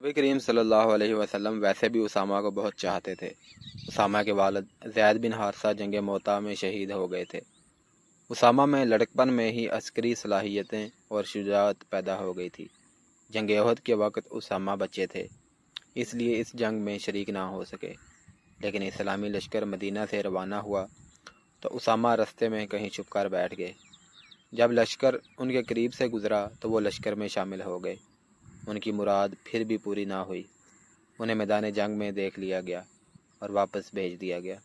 نبی کریم صلی اللہ علیہ وسلم ویسے بھی اسامہ کو بہت چاہتے تھے۔ اسامہ کے والد زید بن حارثہ جنگ موطا میں شہید ہو گئے تھے۔ اسامہ میں لڑکپن میں ہی عسکری صلاحیتیں اور شجاعت پیدا ہو گئی تھی۔ جنگ احد کے وقت اسامہ بچے تھے، اس لیے اس جنگ میں شریک نہ ہو سکے، لیکن اسلامی لشکر مدینہ سے روانہ ہوا تو اسامہ رستے میں کہیں چھپ کر بیٹھ گئے۔ جب لشکر ان کے قریب سے گزرا تو وہ لشکر میں شامل ہو گئے۔ ان کی مراد پھر بھی پوری نہ ہوئی، انہیں میدان جنگ میں دیکھ لیا گیا اور واپس بھیج دیا گیا۔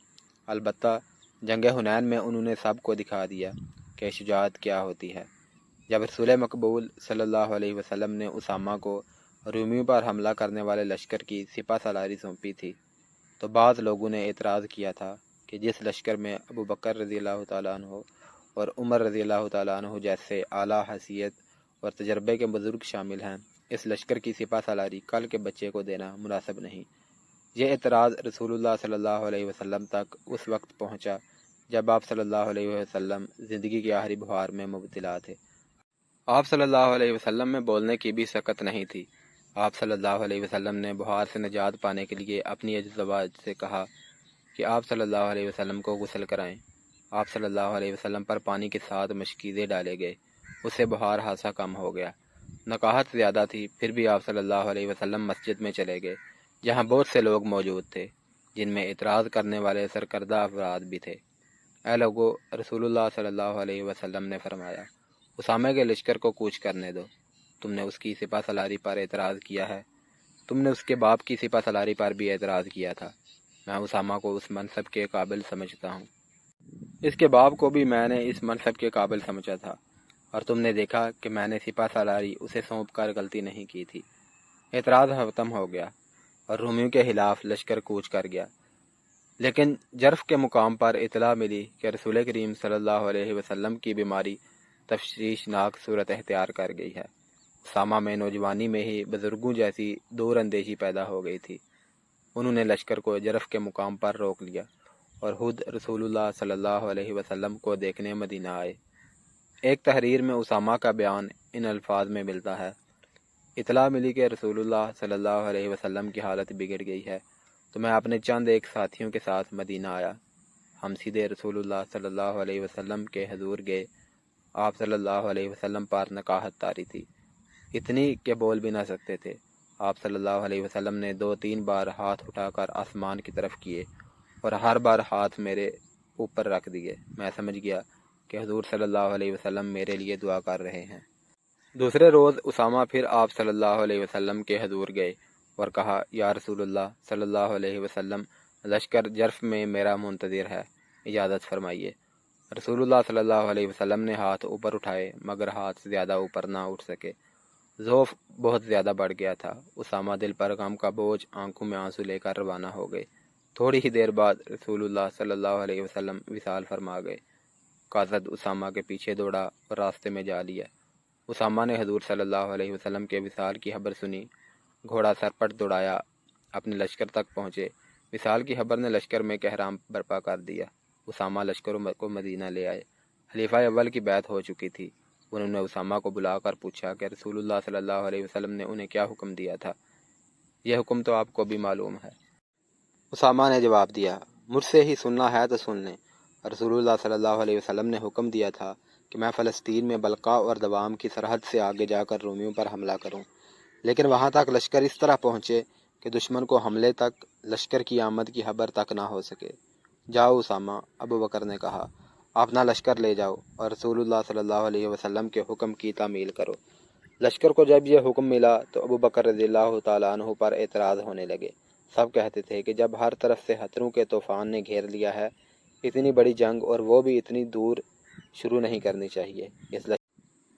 البتہ جنگ حنین میں انہوں نے سب کو دکھا دیا کہ شجاعت کیا ہوتی ہے۔ جب رسول مقبول صلی اللہ علیہ وسلم نے اسامہ کو رومیوں پر حملہ کرنے والے لشکر کی سپہ سالاری سونپی تھی تو بعض لوگوں نے اعتراض کیا تھا کہ جس لشکر میں ابو بکر رضی اللہ تعالیٰ عنہ اور عمر رضی اللہ تعالیٰ عنہ جیسے اعلیٰ حیثیت اور تجربے کے بزرگ شامل ہیں، اس لشکر کی سپہ سالاری کل کے بچے کو دینا مناسب نہیں۔ یہ اعتراض رسول اللہ صلی اللہ علیہ وسلم تک اس وقت پہنچا جب آپ صلی اللہ علیہ وسلم زندگی کی آخری بہار میں مبتلا تھے۔ آپ صلی اللہ علیہ وسلم میں بولنے کی بھی سکت نہیں تھی۔ آپ صلی اللہ علیہ وسلم نے بہار سے نجات پانے کے لیے اپنی ازواج سے کہا کہ آپ صلی اللہ علیہ وسلم کو غسل کرائیں۔ آپ صلی اللہ علیہ وسلم پر پانی کے ساتھ مشکیزیں ڈالے گئے، اس سے بہار خاصا کم ہو گیا۔ نقاہت زیادہ تھی، پھر بھی آپ صلی اللہ علیہ وسلم مسجد میں چلے گئے جہاں بہت سے لوگ موجود تھے، جن میں اعتراض کرنے والے سرکردہ افراد بھی تھے۔ اے لوگو، رسول اللہ صلی اللہ علیہ وسلم نے فرمایا، اسامہ کے لشکر کو کوچ کرنے دو۔ تم نے اس کی سپہ سالاری پر اعتراض کیا ہے، تم نے اس کے باپ کی سپہ سالاری پر بھی اعتراض کیا تھا۔ میں اسامہ کو اس منصب کے قابل سمجھتا ہوں، اس کے باپ کو بھی میں نے اس منصب کے قابل سمجھا تھا، اور تم نے دیکھا کہ میں نے سپہ سالاری اسے سونپ کر غلطی نہیں کی تھی۔ اعتراض ختم ہو گیا اور رومیوں کے خلاف لشکر کوچ کر گیا، لیکن جرف کے مقام پر اطلاع ملی کہ رسول کریم صلی اللہ علیہ وسلم کی بیماری تشویشناک صورت اختیار کر گئی ہے۔ اسامہ میں نوجوانی میں ہی بزرگوں جیسی دور اندیشی پیدا ہو گئی تھی۔ انہوں نے لشکر کو جرف کے مقام پر روک لیا اور خود رسول اللہ صلی اللہ علیہ وسلم کو دیکھنے مدینہ آئے۔ ایک تحریر میں اسامہ کا بیان ان الفاظ میں ملتا ہے: اطلاع ملی کہ رسول اللہ صلی اللہ علیہ وسلم کی حالت بگڑ گئی ہے تو میں اپنے چند ایک ساتھیوں کے ساتھ مدینہ آیا۔ ہم سیدھے رسول اللہ صلی اللہ علیہ وسلم کے حضور گئے۔ آپ صلی اللہ علیہ وسلم پر نقاہت طاری تھی، اتنی کہ بول بھی نہ سکتے تھے۔ آپ صلی اللہ علیہ وسلم نے 2-3 بار ہاتھ اٹھا کر آسمان کی طرف کیے اور ہر بار ہاتھ میرے اوپر رکھ دیے۔ میں سمجھ گیا کہ حضور صلی اللہ علیہ وسلم میرے لیے دعا کر رہے ہیں۔ دوسرے روز اسامہ پھر آپ صلی اللہ علیہ وسلم کے حضور گئے اور کہا، یا رسول اللہ صلی اللہ علیہ وسلم، لشکر جرف میں میرا منتظر ہے، اجازت فرمائیے۔ رسول اللہ صلی اللہ علیہ وسلم نے ہاتھ اوپر اٹھائے مگر ہاتھ زیادہ اوپر نہ اٹھ سکے۔ ذوف بہت زیادہ بڑھ گیا تھا۔ اسامہ دل پر غم کا بوجھ، آنکھوں میں آنسو لے کر روانہ ہو گئے۔ تھوڑی ہی دیر بعد رسول اللہ صلی اللہ علیہ وسلم وصال فرما گئے۔ قاصد اسامہ کے پیچھے دوڑا اور راستے میں جا لیا۔ اسامہ نے حضور صلی اللہ علیہ وسلم کے وصال کی خبر سنی، گھوڑا سرپٹ دوڑایا، اپنے لشکر تک پہنچے۔ وصال کی خبر نے لشکر میں کہرام برپا کر دیا۔ اسامہ لشکر کو مدینہ لے آئے۔ خلیفہ اول کی بیعت ہو چکی تھی۔ انہوں نے اسامہ کو بلا کر پوچھا کہ رسول اللہ صلی اللہ علیہ وسلم نے انہیں کیا حکم دیا تھا؟ یہ حکم تو آپ کو بھی معلوم ہے۔ اسامہ نے جواب دیا، مجھ سے ہی سننا ہے تو سن لیں۔ رسول اللہ صلی اللہ علیہ وسلم نے حکم دیا تھا کہ میں فلسطین میں بلقاء اور دوام کی سرحد سے آگے جا کر رومیوں پر حملہ کروں، لیکن وہاں تک لشکر اس طرح پہنچے کہ دشمن کو حملے تک، لشکر کی آمد کی خبر تک نہ ہو سکے۔ جاؤ اسامہ، ابو بکر نے کہا، اپنا لشکر لے جاؤ اور رسول اللہ صلی اللہ علیہ وسلم کے حکم کی تعمیل کرو۔ لشکر کو جب یہ حکم ملا تو ابو بکر رضی اللہ تعالیٰ عنہ پر اعتراض ہونے لگے۔ سب کہتے تھے کہ جب ہر طرف سے خطروں کے طوفان نے گھیر لیا ہے، اتنی بڑی جنگ اور وہ بھی اتنی دور شروع نہیں کرنی چاہیے۔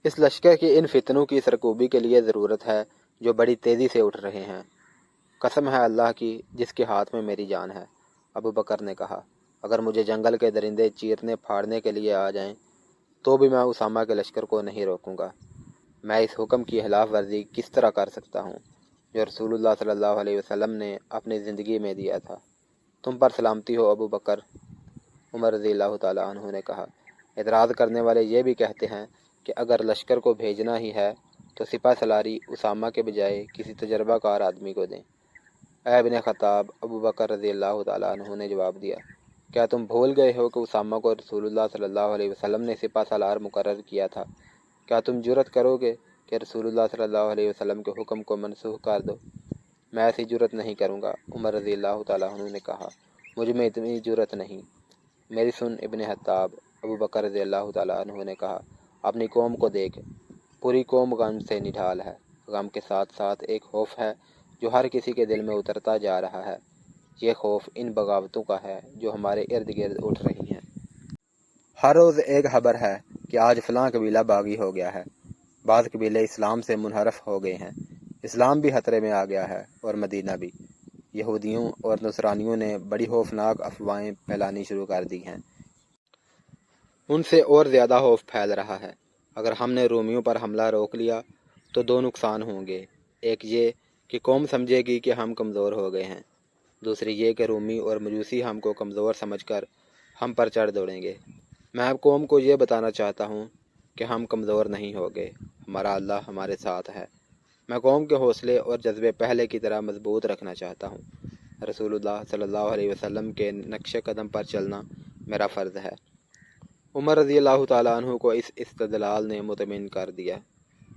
اس لشکر کی ان فتنوں کی سرکوبی کے لیے ضرورت ہے جو بڑی تیزی سے اٹھ رہے ہیں۔ قسم ہے اللہ کی جس کے ہاتھ میں میری جان ہے، ابو بکر نے کہا، اگر مجھے جنگل کے درندے چیرنے پھاڑنے کے لیے آ جائیں تو بھی میں اسامہ کے لشکر کو نہیں روکوں گا۔ میں اس حکم کی خلاف ورزی کس طرح کر سکتا ہوں جو رسول اللہ صلی اللہ علیہ وسلم نے اپنی زندگی میں دیا تھا؟ تم پر سلامتی ہو ابو بکر، عمر رضی اللہ تعالیٰ عنہ نے کہا۔ اعتراض کرنے والے یہ بھی کہتے ہیں کہ اگر لشکر کو بھیجنا ہی ہے تو سپہ سالاری اسامہ کے بجائے کسی تجربہ کار آدمی کو دیں۔ اے ابن خطاب، ابو بکر رضی اللہ تعالیٰ عنہ نے جواب دیا، کیا تم بھول گئے ہو کہ اسامہ کو رسول اللہ صلی اللہ علیہ وسلم نے سپہ سالار مقرر کیا تھا؟ کیا تم جرأت کرو گے کہ رسول اللہ صلی اللہ علیہ وسلم کے حکم کو منسوخ کر دو؟ میں ایسی جرأت نہیں کروں گا، عمر رضی اللہ تعالیٰ عنہ نے کہا، مجھ میں اتنی جرأت نہیں۔ میری سن ابن خطاب، ابو بکر رضی اللہ تعالیٰ عنہ نے کہا، اپنی قوم کو دیکھ، پوری قوم غم سے نڈھال ہے۔ غم کے ساتھ ساتھ ایک خوف ہے جو ہر کسی کے دل میں اترتا جا رہا ہے۔ یہ خوف ان بغاوتوں کا ہے جو ہمارے ارد گرد اٹھ رہی ہیں۔ ہر روز ایک خبر ہے کہ آج فلاں قبیلہ باغی ہو گیا ہے، بعض قبیلے اسلام سے منحرف ہو گئے ہیں، اسلام بھی خطرے میں آ گیا ہے اور مدینہ بھی۔ یہودیوں اور نصرانیوں نے بڑی خوفناک افواہیں پھیلانی شروع کر دی ہیں۔ ان سے اور زیادہ خوف پھیل رہا ہے۔ اگر ہم نے رومیوں پر حملہ روک لیا تو دو نقصان ہوں گے، ایک یہ کہ قوم سمجھے گی کہ ہم کمزور ہو گئے ہیں، دوسری یہ کہ رومی اور مجوسی ہم کو کمزور سمجھ کر ہم پر چڑھ دوڑیں گے۔ میں اب قوم کو یہ بتانا چاہتا ہوں کہ ہم کمزور نہیں ہو گئے، ہمارا اللہ ہمارے ساتھ ہے۔ میں قوم کے حوصلے اور جذبے پہلے کی طرح مضبوط رکھنا چاہتا ہوں۔ رسول اللہ صلی اللہ علیہ وسلم کے نقش قدم پر چلنا میرا فرض ہے۔ عمر رضی اللہ تعالیٰ عنہ کو اس استدلال نے مطمئن کر دیا۔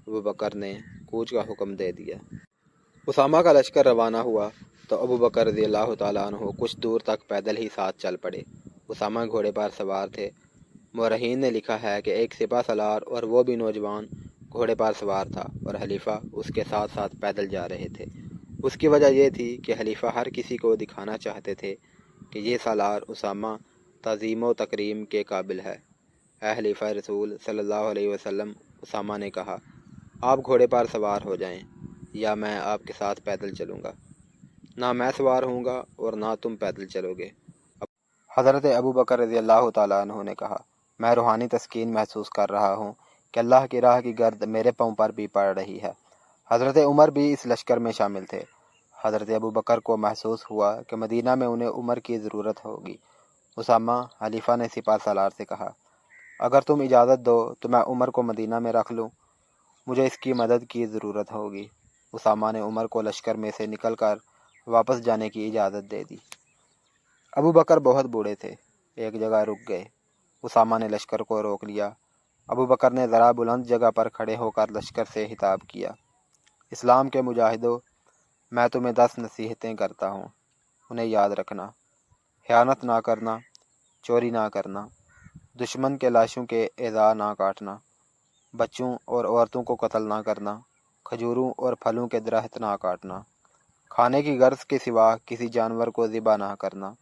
ابو بکر نے کوچ کا حکم دے دیا۔ اسامہ کا لشکر روانہ ہوا تو ابو بکر رضی اللہ تعالیٰ عنہ کچھ دور تک پیدل ہی ساتھ چل پڑے۔ اسامہ گھوڑے پر سوار تھے۔ مورخین نے لکھا ہے کہ ایک سپہ سالار اور وہ بھی نوجوان گھوڑے پر سوار تھا اور حلیفہ اس کے ساتھ ساتھ پیدل جا رہے تھے۔ اس کی وجہ یہ تھی کہ حلیفہ ہر کسی کو دکھانا چاہتے تھے کہ یہ سالار اسامہ تعظیم و تکریم کے قابل ہے۔ اے حلیفہ رسول صلی اللہ علیہ وسلم، اسامہ نے کہا، آپ گھوڑے پر سوار ہو جائیں یا میں آپ کے ساتھ پیدل چلوں گا۔ نہ میں سوار ہوں گا اور نہ تم پیدل چلو گے۔ حضرت ابو بکر رضی اللہ تعالیٰ عنہ نے کہا، میں روحانی تسکین محسوس کر رہا ہوں کہ اللہ کی راہ کی گرد میرے پاؤں پر بھی پڑ رہی ہے۔ حضرت عمر بھی اس لشکر میں شامل تھے۔ حضرت ابو بکر کو محسوس ہوا کہ مدینہ میں انہیں عمر کی ضرورت ہوگی۔ اسامہ، حلیفہ نے سپہ سالار سے کہا، اگر تم اجازت دو تو میں عمر کو مدینہ میں رکھ لوں، مجھے اس کی مدد کی ضرورت ہوگی۔ اسامہ نے عمر کو لشکر میں سے نکل کر واپس جانے کی اجازت دے دی۔ ابو بکر بہت بوڑھے تھے، ایک جگہ رک گئے۔ اسامہ نے لشکر کو روک لیا۔ ابو بکر نے ذرا بلند جگہ پر کھڑے ہو کر لشکر سے خطاب کیا، اسلام کے مجاہدوں، میں تمہیں 10 نصیحتیں کرتا ہوں، انہیں یاد رکھنا۔ خیانت نہ کرنا، چوری نہ کرنا، دشمن کے لاشوں کے اعضاء نہ کاٹنا، بچوں اور عورتوں کو قتل نہ کرنا، کھجوروں اور پھلوں کے درخت نہ کاٹنا، کھانے کی غرض کے سوا کسی جانور کو ذبح نہ کرنا۔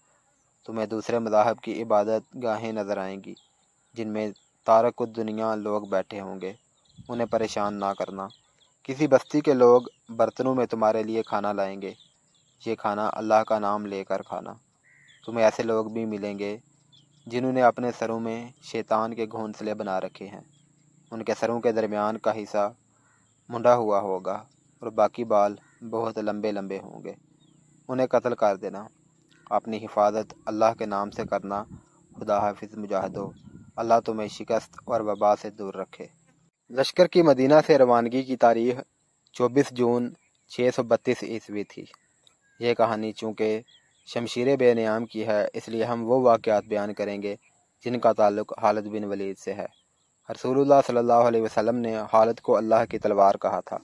تمہیں دوسرے مذاہب کی عبادت گاہیں نظر آئیں گی جن میں تارک الدنیا لوگ بیٹھے ہوں گے، انہیں پریشان نہ کرنا۔ کسی بستی کے لوگ برتنوں میں تمہارے لیے کھانا لائیں گے، یہ کھانا اللہ کا نام لے کر کھانا۔ تمہیں ایسے لوگ بھی ملیں گے جنہوں نے اپنے سروں میں شیطان کے گھونسلے بنا رکھے ہیں، ان کے سروں کے درمیان کا حصہ منڈا ہوا ہوگا اور باقی بال بہت لمبے لمبے ہوں گے، انہیں قتل کر دینا۔ اپنی حفاظت اللہ کے نام سے کرنا۔ خدا حافظ مجاہدو، اللہ تمہیں شکست اور وبا سے دور رکھے۔ لشکر کی مدینہ سے روانگی کی تاریخ 24 جون 632 عیسوی تھی۔ یہ کہانی چونکہ شمشیر بے نیام کی ہے، اس لیے ہم وہ واقعات بیان کریں گے جن کا تعلق خالد بن ولید سے ہے۔ رسول اللہ صلی اللہ علیہ وسلم نے خالد کو اللہ کی تلوار کہا تھا۔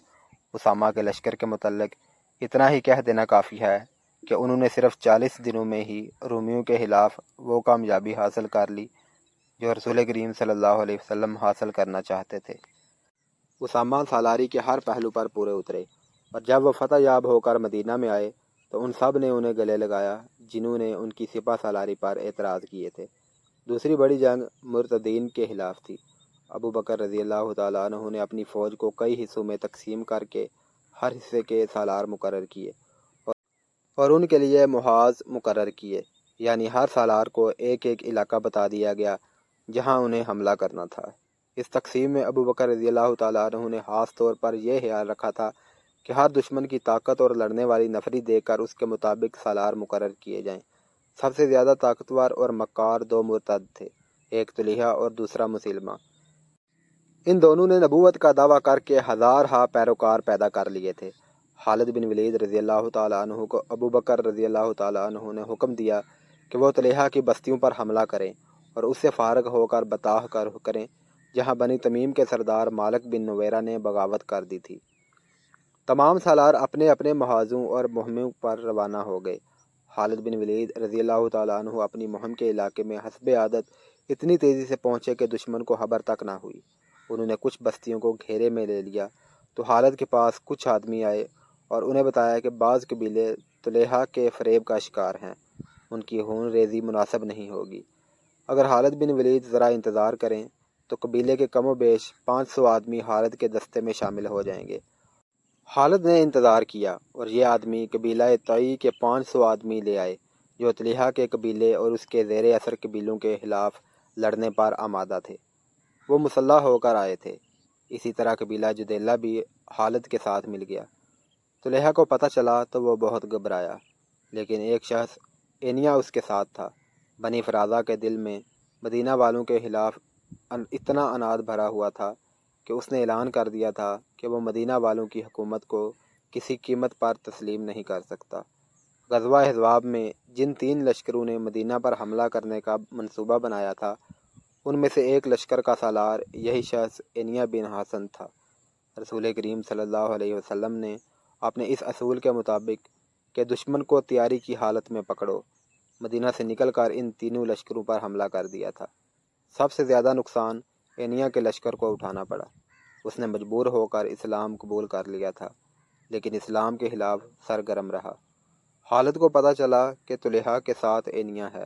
اسامہ کے لشکر کے متعلق اتنا ہی کہہ دینا کافی ہے کہ انہوں نے صرف 40 دنوں میں ہی رومیوں کے خلاف وہ کامیابی حاصل کر لی جو رسول کریم صلی اللہ علیہ وسلم حاصل کرنا چاہتے تھے۔ اسامہ سالاری کے ہر پہلو پر پورے اترے، اور جب وہ فتح یاب ہو کر مدینہ میں آئے تو ان سب نے انہیں گلے لگایا جنہوں نے ان کی سپہ سالاری پر اعتراض کیے تھے۔ دوسری بڑی جنگ مرتدین کے خلاف تھی۔ ابو بکر رضی اللہ تعالیٰ عنہ نے اپنی فوج کو کئی حصوں میں تقسیم کر کے ہر حصے کے سالار مقرر کیے اور ان کے لیے محاذ مقرر کیے، یعنی ہر سالار کو ایک ایک علاقہ بتا دیا گیا جہاں انہیں حملہ کرنا تھا۔ اس تقسیم میں ابو بکر رضی اللہ تعالیٰ عنہ نے خاص طور پر یہ خیال رکھا تھا کہ ہر دشمن کی طاقت اور لڑنے والی نفری دیکھ کر اس کے مطابق سالار مقرر کیے جائیں۔ سب سے زیادہ طاقتور اور مکار 2 مرتد تھے، ایک طلحہ اور دوسرا مسلمہ۔ ان دونوں نے نبوت کا دعویٰ کر کے ہزارہا پیروکار پیدا کر لیے تھے۔ خالد بن ولید رضی اللہ تعالیٰ عنہ کو ابو بکر رضی اللہ تعالیٰ عنہ نے حکم دیا کہ وہ طلحہ کی بستیوں پر حملہ کریں اور اس سے فارغ ہو کر بطاح کا رخ کریں جہاں بنی تمیم کے سردار مالک بن نویرہ نے بغاوت کر دی تھی۔ تمام سالار اپنے اپنے محاذوں اور مہموں پر روانہ ہو گئے۔ خالد بن ولید رضی اللہ تعالیٰ عنہ اپنی مہم کے علاقے میں حسب عادت اتنی تیزی سے پہنچے کہ دشمن کو خبر تک نہ ہوئی۔ انہوں نے کچھ بستیوں کو گھیرے میں لے لیا تو خالد کے پاس کچھ آدمی آئے اور انہیں بتایا کہ بعض قبیلے طلحہ کے فریب کا شکار ہیں، ان کی خون ریزی مناسب نہیں ہوگی۔ اگر خالد بن ولید ذرا انتظار کریں تو قبیلے کے کم و بیش 500 آدمی خالد کے دستے میں شامل ہو جائیں گے۔ خالد نے انتظار کیا اور یہ آدمی قبیلہ طئی کے 500 آدمی لے آئے جو طلحہ کے قبیلے اور اس کے زیر اثر قبیلوں کے خلاف لڑنے پر آمادہ تھے۔ وہ مسلح ہو کر آئے تھے۔ اسی طرح قبیلہ جدیلہ بھی خالد کے ساتھ مل گیا۔ طلحہ کو پتہ چلا تو وہ بہت گھبرایا، لیکن ایک شخص اینیا اس کے ساتھ تھا۔ بنی فرازہ کے دل میں مدینہ والوں کے خلاف اتنا اناد بھرا ہوا تھا کہ اس نے اعلان کر دیا تھا کہ وہ مدینہ والوں کی حکومت کو کسی قیمت پر تسلیم نہیں کر سکتا۔ غزوہ احزاب میں جن 3 لشکروں نے مدینہ پر حملہ کرنے کا منصوبہ بنایا تھا، ان میں سے ایک لشکر کا سالار یہی شخص اینیا بن حسن تھا۔ رسول کریم صلی اللہ علیہ وسلم نے اپنے اس اصول کے مطابق کہ دشمن کو تیاری کی حالت میں پکڑو، مدینہ سے نکل کر ان تینوں لشکروں پر حملہ کر دیا تھا۔ سب سے زیادہ نقصان اینیا کے لشکر کو اٹھانا پڑا۔ اس نے مجبور ہو کر اسلام قبول کر لیا تھا، لیکن اسلام کے خلاف سرگرم رہا۔ خالد کو پتہ چلا کہ طلحہ کے ساتھ اینیا ہے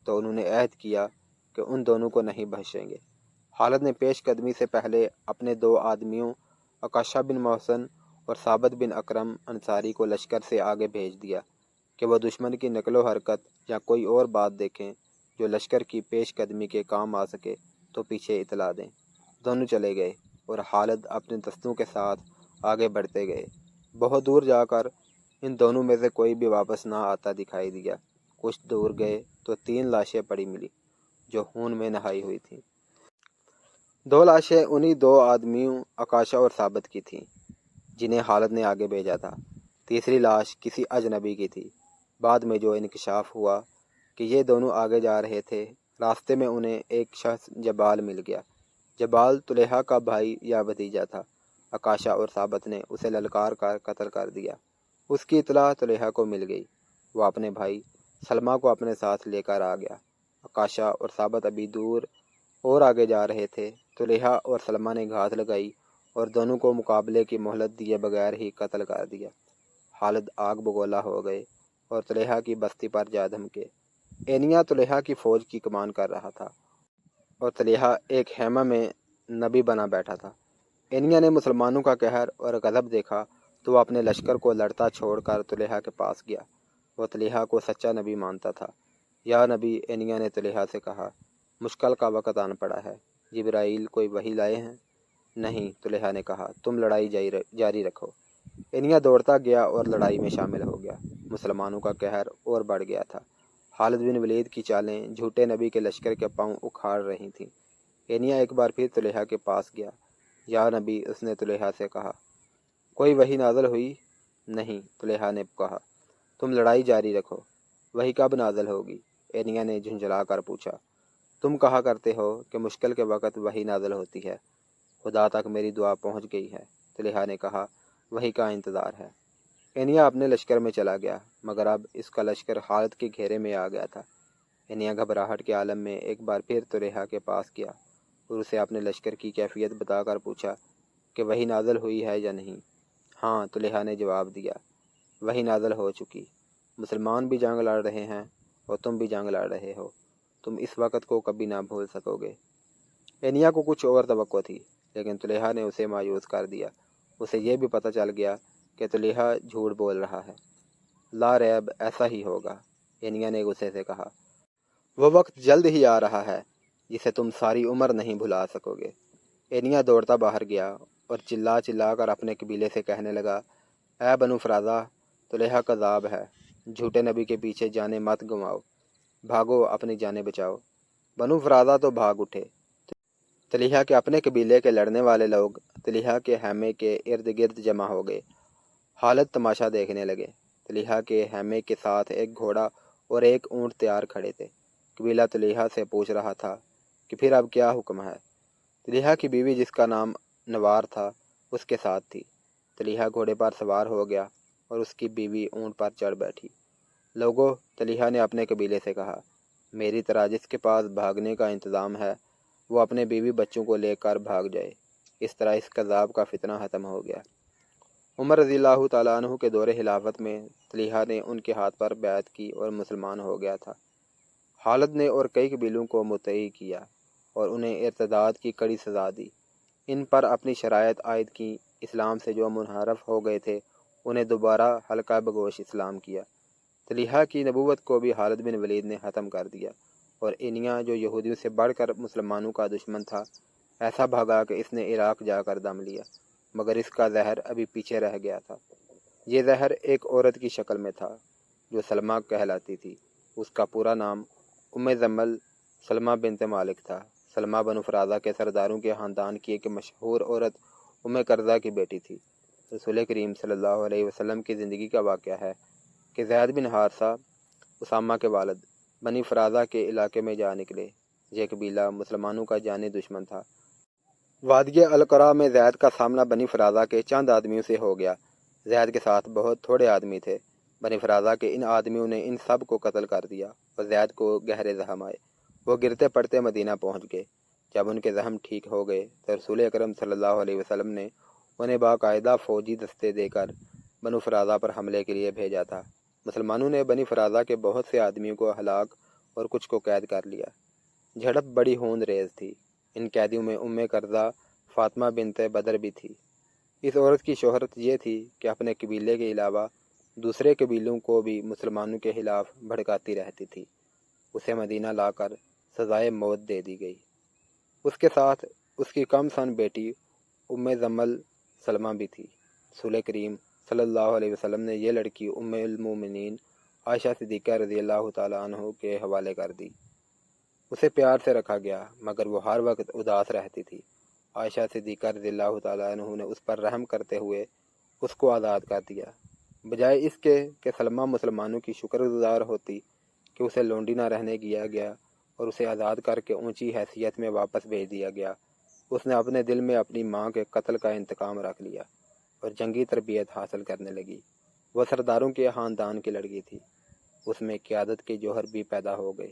تو انہوں نے عہد کیا کہ ان دونوں کو نہیں بخشیں گے۔ خالد نے پیش قدمی سے پہلے اپنے 2 آدمیوں عکاشہ بن محسن اور ثابت بن اکرم انصاری کو لشکر سے آگے بھیج دیا کہ وہ دشمن کی نقل و حرکت یا کوئی اور بات دیکھیں جو لشکر کی پیش قدمی کے کام آ سکے تو پیچھے اطلاع دیں۔ دونوں چلے گئے اور خالد اپنے دستوں کے ساتھ آگے بڑھتے گئے۔ بہت دور جا کر ان دونوں میں سے کوئی بھی واپس نہ آتا دکھائی دیا۔ کچھ دور گئے تو 3 لاشیں پڑی ملی جو خون میں نہائی ہوئی تھیں۔ 2 لاشیں انہی 2 آدمیوں عکاشہ اور ثابت کی تھیں جنہیں خالد نے آگے بھیجا تھا۔ تیسری لاش کسی اجنبی کی تھی۔ بعد میں جو انکشاف ہوا کہ یہ دونوں آگے جا رہے تھے، راستے میں انہیں ایک شخص جبال مل گیا۔ جبال طلحہ کا بھائی یا بھتیجا تھا۔ عکاشہ اور ثابت نے اسے للکار کر قتل کر دیا۔ اس کی اطلاع طلحہ کو مل گئی۔ وہ اپنے بھائی سلمہ کو اپنے ساتھ لے کر آ گیا۔ عکاشہ اور ثابت ابھی دور اور آگے جا رہے تھے۔ طلحہ اور سلمہ نے گھات لگائی اور دونوں کو مقابلے کی مہلت دیے بغیر ہی قتل کر دیا۔ خالد آگ بگولا ہو گئے اور طلحہ کی بستی پر جا دھمکے۔ اینیا طلحہ کی فوج کی کمان کر رہا تھا اور طلحہ ایک خیمہ میں نبی بنا بیٹھا تھا۔ اینیا نے مسلمانوں کا قہر اور غضب دیکھا تو وہ اپنے لشکر کو لڑتا چھوڑ کر طلحہ کے پاس گیا۔ وہ طلحہ کو سچا نبی مانتا تھا۔ یا نبی، اینیا نے طلحہ سے کہا، مشکل کا وقت آن پڑا ہے، جبرائیل کوئی وحی لائے ہیں؟ نہیں، طلحہ نے کہا، تم لڑائی جاری رکھو۔ اینیا دوڑتا گیا اور لڑائی میں شامل ہو گیا۔ مسلمانوں کا قہر اور بڑھ گیا تھا۔ خالد بن ولید کی چالیں جھوٹے نبی کے لشکر کے پاؤں اکھاڑ رہی تھیں۔ اینیا ایک بار پھر طلحہ کے پاس گیا۔ یا نبی، اس نے طلحہ سے کہا، کوئی وحی نازل ہوئی؟ نہیں، طلحہ نے کہا، تم لڑائی جاری رکھو۔ وحی کب نازل ہوگی؟ اینیا نے جھنجھلا کر پوچھا۔ تم کہا کرتے ہو کہ مشکل کے وقت وحی نازل ہوتی ہے۔ خدا تک میری دعا پہنچ گئی ہے، طلحہ نے کہا، وحی کا انتظار ہے۔ اینیا اپنے لشکر میں چلا گیا، مگر اب اس کا لشکر خالد کے گھیرے میں آ گیا تھا۔ اینیا گھبراہٹ کے عالم میں ایک بار پھر طلحہ کے پاس گیا اور اسے اپنے لشکر کی کیفیت بتا کر پوچھا کہ وحی نازل ہوئی ہے یا نہیں۔ ہاں، طلحہ نے جواب دیا، وحی نازل ہو چکی۔ مسلمان بھی جنگ لڑ رہے ہیں اور تم بھی جنگ لڑ رہے ہو۔ تم اس وقت کو کبھی نہ بھول سکو گے۔ اینیا کو کچھ اور توقع تھی، لیکن طلحہ نے اسے مایوس کر دیا۔ اسے یہ بھی پتہ چل گیا کہ طلحہ جھوٹ بول رہا ہے۔ لا ریب، ایسا ہی ہوگا، اینیا نے غصے سے کہا۔ وہ وقت جلد ہی آ رہا ہے جسے تم ساری عمر نہیں بھلا سکو گے۔ اینیا دوڑتا باہر گیا اور چلا چلا کر اپنے قبیلے سے کہنے لگا، اے بنو فرازہ، طلحہ کذاب ہے، جھوٹے نبی کے پیچھے جانیں مت گنواؤ، بھاگو، اپنی جانیں بچاؤ۔ بنو فرازہ تو بھاگ اٹھے۔ طلحہ کے اپنے قبیلے کے لڑنے والے لوگ طلحہ کے خیمے کے ارد گرد جمع ہو گئے، حالت تماشا دیکھنے لگے۔ طلحہ کے خیمے کے ساتھ ایک گھوڑا اور ایک اونٹ تیار کھڑے تھے۔ قبیلہ طلحہ سے پوچھ رہا تھا کہ پھر اب کیا حکم ہے؟ طلحہ کی بیوی جس کا نام نوار تھا اس کے ساتھ تھی۔ طلحہ گھوڑے پر سوار ہو گیا اور اس کی بیوی اونٹ پر چڑھ بیٹھی۔ لوگوں، طلحہ نے اپنے قبیلے سے کہا، میری طرح جس کے پاس بھاگنے کا انتظام ہے وہ اپنے بیوی بچوں کو لے کر بھاگ جائے۔ اس طرح اس کذاب کا فتنہ ختم ہو گیا۔ عمر رضی اللہ تعالیٰ عنہ کے دور خلافت میں طلحہ نے ان کے ہاتھ پر بیعت کی اور مسلمان ہو گیا تھا۔ خالد نے اور کئی قبیلوں کو مطیع کیا اور انہیں ارتداد کی کڑی سزا دی۔ ان پر اپنی شرائط عائد کی، اسلام سے جو منحرف ہو گئے تھے انہیں دوبارہ حلقہ بگوش اسلام کیا۔ طلحہ کی نبوت کو بھی خالد بن ولید نے ختم کر دیا، اور انیا جو یہودیوں سے بڑھ کر مسلمانوں کا دشمن تھا ایسا بھاگا کہ اس نے عراق جا کر دم لیا، مگر اس کا زہر ابھی پیچھے رہ گیا تھا۔ یہ زہر ایک عورت کی شکل میں تھا جو سلمہ کہلاتی تھی۔ اس کا پورا نام ام زمل سلمہ بنت مالک تھا۔ سلمہ بنو فرازہ کے سرداروں کے خاندان کی ایک مشہور عورت ام قرظہ کی بیٹی تھی۔ رسول کریم صلی اللہ علیہ وسلم کی زندگی کا واقعہ ہے کہ زید بن حارثہ اسامہ کے والد بنی فرازہ کے علاقے میں جا نکلے۔ یہ قبیلہ مسلمانوں کا جانی دشمن تھا۔ وادی القرا میں زید کا سامنا بنی فرازہ کے چند آدمیوں سے ہو گیا۔ زید کے ساتھ بہت تھوڑے آدمی تھے۔ بنی فرازہ کے ان آدمیوں نے ان سب کو قتل کر دیا اور زید کو گہرے زخم آئے۔ وہ گرتے پڑتے مدینہ پہنچ گئے۔ جب ان کے زخم ٹھیک ہو گئے تو رسول اکرم صلی اللہ علیہ وسلم نے انہیں باقاعدہ فوجی دستے دے کر بنو فرازہ پر حملے کے لیے بھیجا تھا۔ مسلمانوں نے بنی فرازہ کے بہت سے آدمیوں کو ہلاک اور کچھ کو قید کر لیا۔ جھڑپ بڑی ہوند ریز تھی۔ ان قیدیوں میں ام قرظہ فاطمہ بنت بدر بھی تھی۔ اس عورت کی شہرت یہ تھی کہ اپنے قبیلے کے علاوہ دوسرے قبیلوں کو بھی مسلمانوں کے خلاف بھڑکاتی رہتی تھی۔ اسے مدینہ لا کر سزائے موت دے دی گئی۔ اس کے ساتھ اس کی کم سن بیٹی ام زمل سلمہ بھی تھی۔ رسول کریم صلی اللہ علیہ وسلم نے یہ لڑکی ام المومنین عائشہ صدیقہ رضی اللہ تعالیٰ عنہ کے حوالے کر دی۔ اسے پیار سے رکھا گیا مگر وہ ہر وقت اداس رہتی تھی۔ عائشہ صدیقہ رضی اللہ تعالیٰ عنہ نے اس پر رحم کرتے ہوئے اس کو آزاد کر دیا، بجائے اس کے کہ سلمہ مسلمانوں کی شکر گزار ہوتی کہ اسے لونڈی نہ رہنے دیا گیا اور اسے آزاد کر کے اونچی حیثیت میں واپس بھیج دیا گیا۔ اس نے اپنے دل میں اپنی ماں کے قتل کا انتقام رکھ لیا اور جنگی تربیت حاصل کرنے لگی۔ وہ سرداروں کے خاندان کی لڑکی تھی۔ اس میں قیادت کے جوہر بھی پیدا ہو گئے۔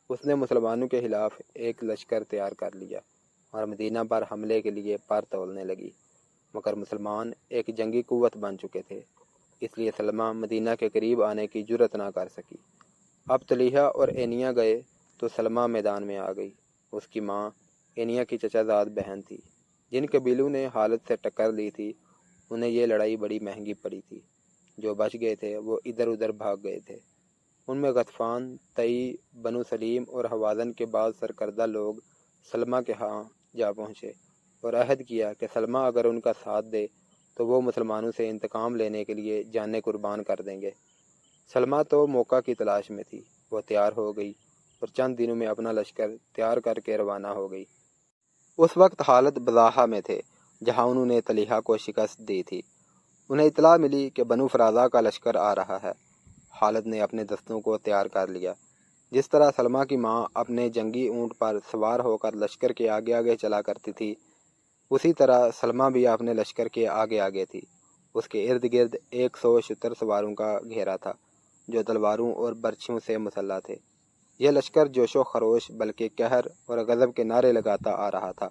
اس نے مسلمانوں کے خلاف ایک لشکر تیار کر لیا اور مدینہ پر حملے کے لیے پر تولنے لگی، مگر مسلمان ایک جنگی قوت بن چکے تھے، اس لیے سلمہ مدینہ کے قریب آنے کی جرأت نہ کر سکی۔ اب طلحہ اور اینیا گئے تو سلمہ میدان میں آ گئی۔ اس کی ماں اینیا کی چچا زاد بہن تھی۔ جن قبیلوں نے حالت سے ٹکر لی تھی انہیں یہ لڑائی بڑی مہنگی پڑی تھی۔ جو بچ گئے تھے وہ ادھر ادھر بھاگ گئے تھے۔ ان میں غطفان، تئی، بنو سلیم اور حوازن کے بعض سرکردہ لوگ سلمہ کے ہاں جا پہنچے اور عہد کیا کہ سلمہ اگر ان کا ساتھ دے تو وہ مسلمانوں سے انتقام لینے کے لیے جانیں قربان کر دیں گے۔ سلمہ تو موقع کی تلاش میں تھی۔ وہ تیار ہو گئی اور چند دنوں میں اپنا لشکر تیار کر کے روانہ ہو گئی۔ اس وقت خالد بضاحہ میں تھے جہاں انہوں نے طلحہ کو شکست دی تھی۔ انہیں اطلاع ملی کہ بنو فرازہ کا لشکر آ رہا ہے۔ خالد نے اپنے دستوں کو تیار کر لیا۔ جس طرح سلمہ کی ماں اپنے جنگی اونٹ پر سوار ہو کر لشکر کے آگے آگے چلا کرتی تھی، اسی طرح سلمہ بھی اپنے لشکر کے آگے آگے تھی۔ اس کے ارد گرد 100 شتر سواروں کا گھیرا تھا جو تلواروں اور برچھیوں سے مسلح تھے۔ یہ لشکر جوش و خروش بلکہ قہر اور غضب کے نعرے لگاتا آ رہا تھا۔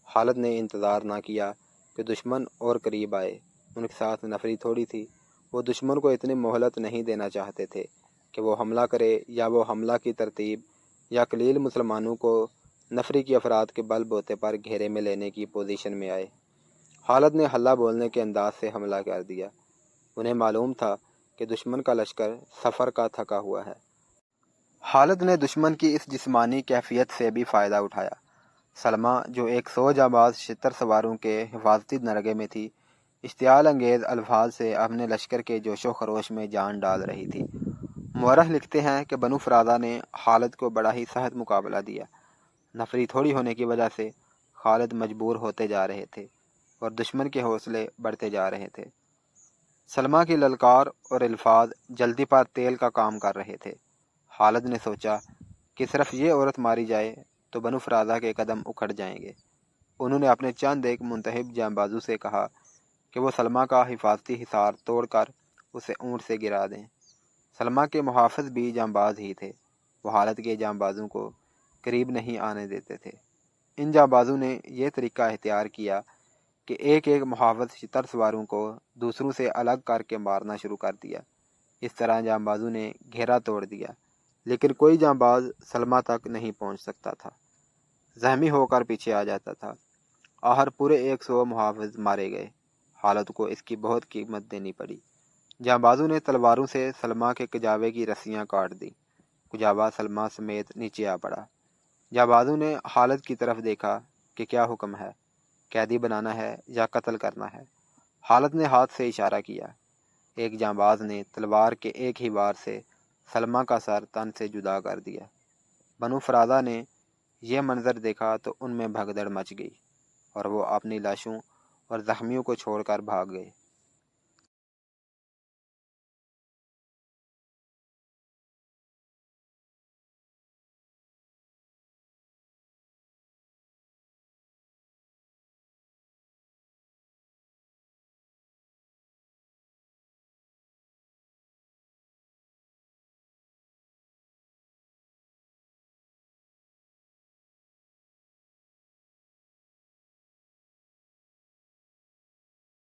خالد نے انتظار نہ کیا کہ دشمن اور قریب آئے۔ ان کے ساتھ نفری تھوڑی تھی۔ وہ دشمن کو اتنی مہلت نہیں دینا چاہتے تھے کہ وہ حملہ کرے، یا وہ حملہ کی ترتیب یا قلیل مسلمانوں کو نفری کی افراد کے بل بوتے پر گھیرے میں لینے کی پوزیشن میں آئے۔ خالد نے حلہ بولنے کے انداز سے حملہ کر دیا۔ انہیں معلوم تھا کہ دشمن کا لشکر سفر کا تھکا ہوا ہے۔ خالد نے دشمن کی اس جسمانی کیفیت سے بھی فائدہ اٹھایا۔ سلمہ جو 100 جانباز شتر سواروں کے حفاظتی نرغے میں تھی، اشتعال انگیز الفاظ سے اپنے لشکر کے جوش و خروش میں جان ڈال رہی تھی۔ مورخ لکھتے ہیں کہ بنو فرازہ نے خالد کو بڑا ہی سخت مقابلہ دیا۔ نفری تھوڑی ہونے کی وجہ سے خالد مجبور ہوتے جا رہے تھے اور دشمن کے حوصلے بڑھتے جا رہے تھے۔ سلمیٰ کی للکار اور الفاظ جلدی پر تیل کا کام کر رہے تھے۔ خالد نے سوچا کہ صرف یہ عورت ماری جائے تو بنو فرازہ کے قدم اکھڑ جائیں گے۔ انہوں نے اپنے چند ایک منتخب جاں بازو سے کہا کہ وہ سلمیٰ کا حفاظتی حصار توڑ کر اسے اونٹ سے گرا دیں۔ سلمیٰ کے محافظ بھی جاں باز ہی تھے، وہ خالد کے جاں بازوں کو قریب نہیں آنے دیتے تھے۔ ان جاں بازوں نے یہ طریقہ اختیار کیا کہ ایک ایک محافظ شتر سواروں کو دوسروں سے الگ کر کے مارنا شروع کر دیا۔ اس طرح جاں بازوں نے گھیرا توڑ دیا، لیکن کوئی جاں باز سلمیٰ تک نہیں پہنچ سکتا تھا، زخمی ہو کر پیچھے آ جاتا تھا۔ آخر پورے 100 محافظ مارے گئے۔ خالد کو اس کی بہت قیمت دینی پڑی۔ جاں بازوں نے تلواروں سے سلمیٰ کے کجاوے کی رسیاں کاٹ دیں۔ کجاوا سلمیٰ سمیت نیچے آ پڑا۔ جاں بازوں نے خالد کی طرف دیکھا کہ کیا حکم ہے، قیدی بنانا ہے یا قتل کرنا ہے؟ خالد نے ہاتھ سے اشارہ کیا۔ ایک جاں باز نے تلوار کے ایک ہی وار سے سلمیٰ کا سر تن سے جدا کر دیا۔ بنو فرازہ نے یہ منظر دیکھا تو ان میں بھگدڑ مچ گئی اور وہ اپنی لاشوں اور زخمیوں کو چھوڑ کر بھاگ گئے۔